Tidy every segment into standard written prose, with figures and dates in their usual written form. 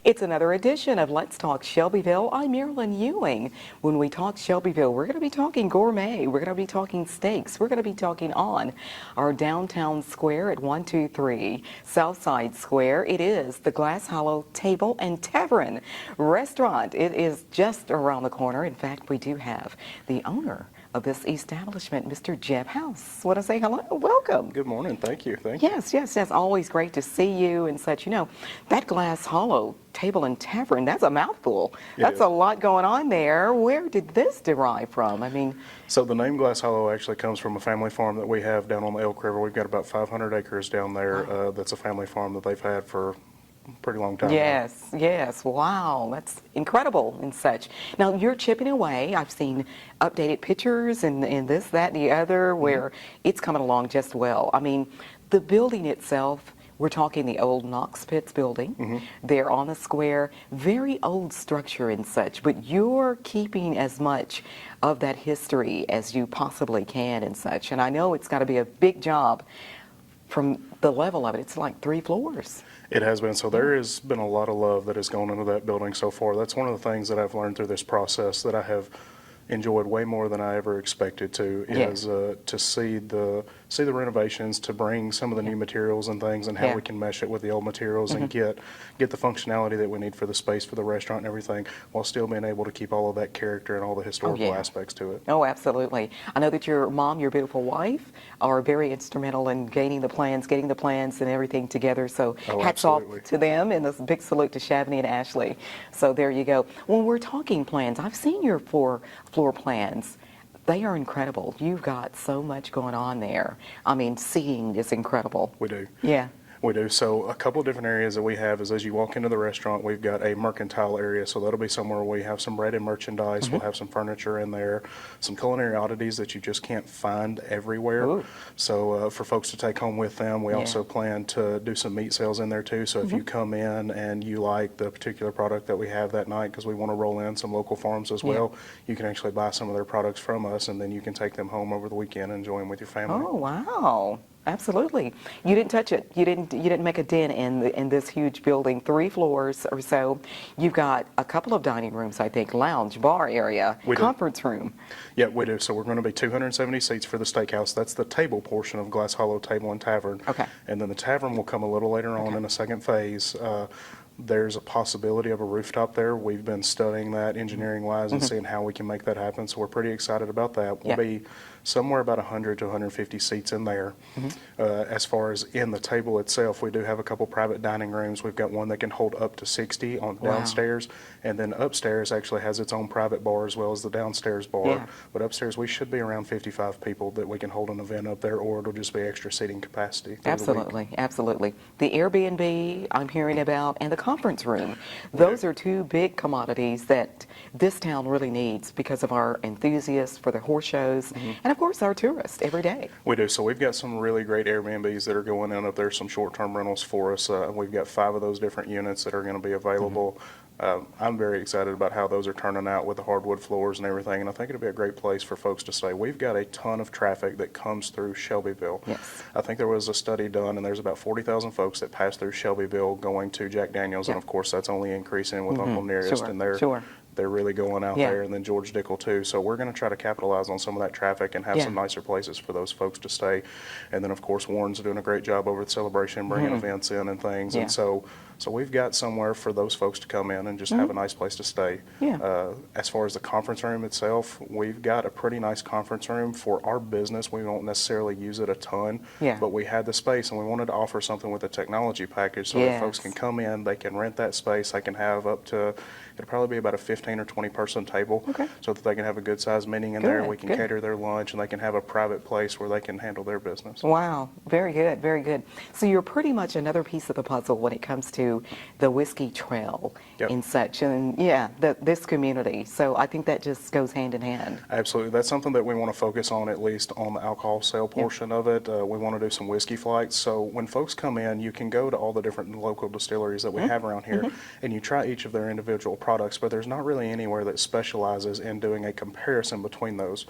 It's another edition of Let's Talk Shelbyville. I'm Marilyn Ewing. When we talk Shelbyville, we're going to be talking gourmet. We're going to be talking steaks. We're going to be talking on our downtown square at 123 Southside Square. It is the Glasshollow Table and Tavern Restaurant. It is just around the corner. In fact, we do have the owner of this establishment, Mr. Jeb House. Want to say hello? Welcome. Good morning. Thank you. Thank you. Yes. Always great to see you and such. You know, that Glasshollow Table and Tavern, that's a mouthful. That's a lot going on there. Where did this derive from? I mean, so the name Glasshollow actually comes from a family farm that we have down on the Elk River. We've got about 500 acres down there. That's a family farm that they've had for pretty long time. Yes. Wow, that's incredible and such. Now you're chipping away. I've seen updated pictures and this, that, and the other, where it's coming along just well. I mean, the building itself, we're talking the old Knox Pitts building. There on the square, very old structure and such, but you're keeping as much of that history as you possibly can and such. And I know it's got to be a big job from the level of it. It's like 3 floors. It has been. So there has been a lot of love that has gone into that building so far. That's one of the things that I've learned through this process that I have enjoyed way more than I ever expected to, is to see the renovations, to bring some of the new materials and things and how we can mesh it with the old materials and get the functionality that we need for the space for the restaurant and everything, while still being able to keep all of that character and all the historical aspects to it. Oh, absolutely. I know that your mom, your beautiful wife, are very instrumental in getting the plans and everything together. So hats off to them, and a big salute to Shavney and Ashley. So there you go. When we're talking plans, I've seen your floor plans. They are incredible. You've got so much going on there. I mean, seeing is incredible. We do. Yeah. We do. So a couple of different areas that we have is, as you walk into the restaurant, we've got a mercantile area. So that'll be somewhere where we have some ready merchandise. We'll have some furniture in there, some culinary oddities that you just can't find everywhere. So for folks to take home with them, we also plan to do some meat sales in there too. So if you come in and you like the particular product that we have that night, because we want to roll in some local farms as well, you can actually buy some of their products from us, and then you can take them home over the weekend and enjoy them with your family. Oh, wow. Absolutely. You didn't touch it. You didn't make a dent in this huge building, 3 floors or so. You've got a couple of dining rooms, I think, lounge, bar area, conference room. Yeah, we do. So we're going to be 270 seats for the steakhouse. That's the table portion of Glasshollow Table and Tavern. Okay. And then the tavern will come a little later on in a second phase. There's a possibility of a rooftop there. We've been studying that engineering-wise and seeing how we can make that happen, so we're pretty excited about that. We'll be somewhere about 100 to 150 seats in there. As far as in the table itself, we do have a couple private dining rooms. We've got one that can hold up to 60 on downstairs, and then upstairs actually has its own private bar as well as the downstairs bar. But upstairs we should be around 55 people that we can hold an event up there, or it'll just be extra seating capacity. Absolutely. The Airbnb I'm hearing about, and the conference room. Those are 2 big commodities that this town really needs because of our enthusiasts for the horse shows and, of course, our tourists every day. We do. So we've got some really great Airbnbs that are going in up there, some short-term rentals for us. We've got 5 of those different units that are going to be available. I'm very excited about how those are turning out with the hardwood floors and everything, and I think it'll be a great place for folks to stay. We've got a ton of traffic that comes through Shelbyville. I think there was a study done, and there's about 40,000 folks that pass through Shelbyville going to Jack Daniels, and of course that's only increasing with Uncle Nearest, and they're really going out there, and then George Dickel too. So we're going to try to capitalize on some of that traffic and have some nicer places for those folks to stay. And then of course Warren's doing a great job over at Celebration, bringing events in and things. And so we've got somewhere for those folks to come in and just have a nice place to stay. As far as the conference room itself, we've got a pretty nice conference room for our business. We won't necessarily use it a ton, but we had the space and we wanted to offer something with a technology package so that folks can come in, they can rent that space, they can have up to, it'll probably be about a 15 or 20 person table, so that they can have a good sized meeting in there. We can cater their lunch, and they can have a private place where they can handle their business. Wow, very good. So you're pretty much another piece of the puzzle when it comes to the whiskey trail and such, and this community. So I think that just goes hand in hand. Absolutely. That's something that we want to focus on, at least on the alcohol sale portion of it. We want to do some whiskey flights. So when folks come in, you can go to all the different local distilleries that we have around here, and you try each of their individual products, but there's not really anywhere that specializes in doing a comparison between those.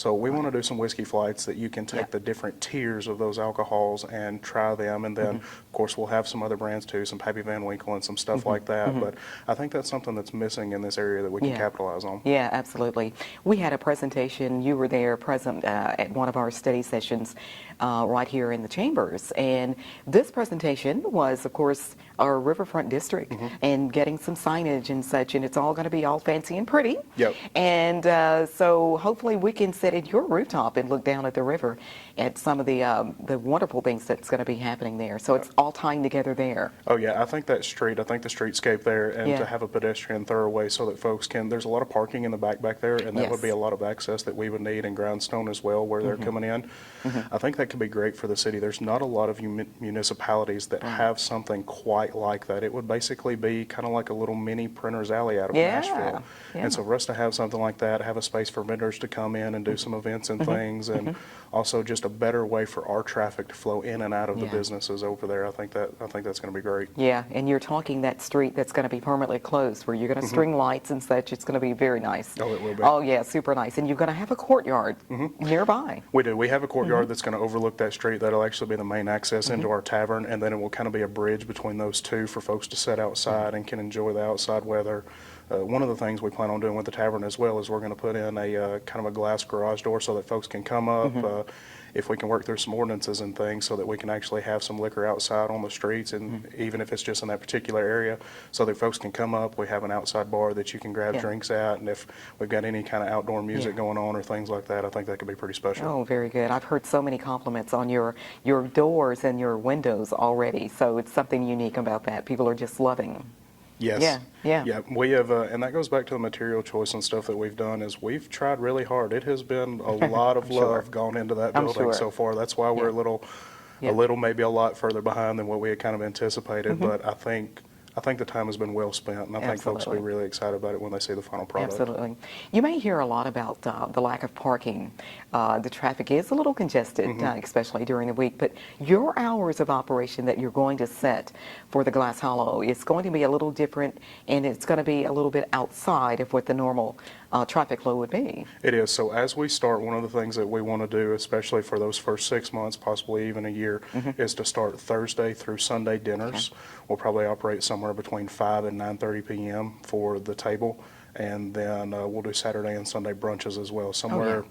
So we want to do some whiskey flights that you can take the different tiers of those alcohols and try them. And then, of course, we'll have some other brands too, some Pappy Van Winkle and some stuff like that. But I think that's something that's missing in this area that we can capitalize on. Yeah, absolutely. We had a presentation. You were there present at one of our study sessions right here in the chambers. And this presentation was, of course, our riverfront district and getting some signage and such. And it's all going to be all fancy and pretty. Yep. And so hopefully we can sit at your rooftop and look down at the river at some of the wonderful things that's going to be happening there. So it's all tying together there. Oh yeah, I think the streetscape there, and to have a pedestrian thoroughway so that folks can, there's a lot of parking in the back there, and that would be a lot of access that we would need in Grindstone as well, where they're coming in. I think that could be great for the city. There's not a lot of municipalities that have something quite like that. It would basically be kind of like a little mini Printer's Alley out of Nashville. And so for us to have something like that, have a space for vendors to come in and do some events and things, and also just a better way for our traffic to flow in and out of the businesses over there, I think that's going to be great. Yeah, and you're talking that street that's going to be permanently closed, where you're going to string lights and such. It's going to be very nice. Oh, it will be. Oh, yeah, super nice. And you're going to have a courtyard nearby. We do. We have a courtyard that's going to overlook that street. That'll actually be the main access into our tavern, and then it will kind of be a bridge between those two for folks to sit outside and can enjoy the outside weather. One of the things we plan on doing with the tavern as well is we're going to put in a kind of a glass garage door so that folks can come up. If we can work through some ordinances and things so that we can actually have some liquor outside on the streets, and even if it's just in that particular area, so that folks can come up. We have an outside bar that you can grab drinks at, and if we've got any kind of outdoor music going on or things like that, I think that could be pretty special. Oh, very good. I've heard so many compliments on your doors and your windows already, so it's something unique about that. People are just loving. Yes. Yeah. We have, and that goes back to the material choice and stuff that we've done. Is we've tried really hard. It has been a lot of love gone into that building so far. That's why we're a little, maybe a lot further behind than what we had kind of anticipated. But I think the time has been well spent, and I think folks will be really excited about it when they see the final product. Absolutely. You may hear a lot about the lack of parking. The traffic is a little congested, especially during the week, but your hours of operation that you're going to set for the Glasshollow is going to be a little different, and it's going to be a little bit outside of what the normal traffic flow would be. It is. So as we start, one of the things that we want to do, especially for those first 6 months, possibly even a year, is to start Thursday through Sunday dinners. We'll probably operate somewhere between 5 and 9:30 p.m. for the table, and then we'll do Saturday and Sunday brunches as well. Somewhere,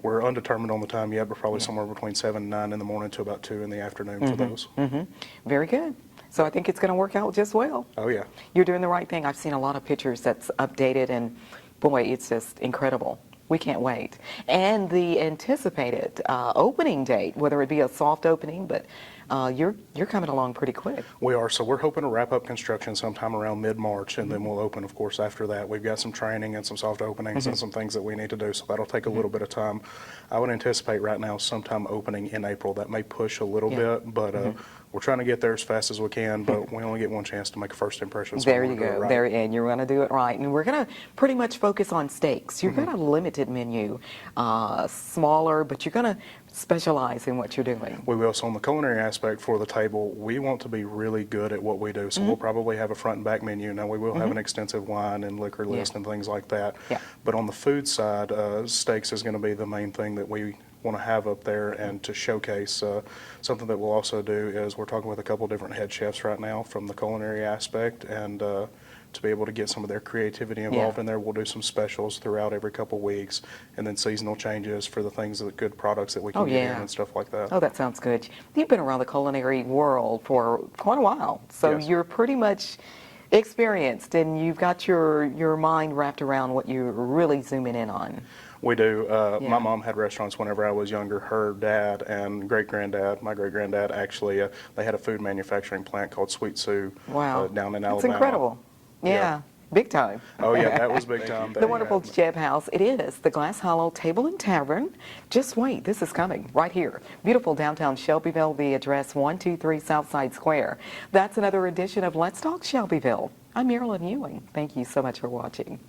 we're undetermined on the time yet, but probably somewhere between 7 and 9 in the morning to about 2 in the afternoon for those. Very good. So I think it's going to work out just well. Oh, yeah. You're doing the right thing. I've seen a lot of pictures that's updated, and boy, it's just incredible. We can't wait. And the anticipated opening date, whether it be a soft opening, but you're coming along pretty quick. We are. So we're hoping to wrap up construction sometime around mid-March, and then we'll open, of course, after that. We've got some training and some soft openings and some things that we need to do, so that'll take a little bit of time. I would anticipate right now sometime opening in April. That may push a little bit, but we're trying to get there as fast as we can, but we only get one chance to make a first impression. So there you go. Right. There, and you're going to do it right. And we're going to pretty much focus on steaks. You've got a limited menu, smaller, but you're going to specialize in what you're doing. We will. So on the culinary aspect for the table, we want to be really good at what we do. So we'll probably have a front and back menu. Now we will have an extensive wine and liquor list and things like that. But on the food side, steaks is going to be the main thing that we want to have up there and to showcase. Something that we'll also do is we're talking with a couple different head chefs right now from the culinary aspect, and to be able to get some of their creativity involved in there. We'll do some specials throughout every couple weeks, and then seasonal changes for the things, the good products that we can get in and stuff like that. Oh, that sounds good. You've been around the culinary world for quite a while, so you're pretty much experienced, and you've got your mind wrapped around what you're really zooming in on. We do. My mom had restaurants whenever I was younger. Her dad and great-granddad, my great-granddad, actually, they had a food manufacturing plant called Sweet Sue down in Alabama. That's incredible. Yeah. Big time. Oh, yeah, that was big time. The wonderful Jeb House. It is the Glasshollow Table and Tavern. Just wait, this is coming right here. Beautiful downtown Shelbyville, the address 123 Southside Square. That's another edition of Let's Talk Shelbyville. I'm Marilyn Ewing. Thank you so much for watching.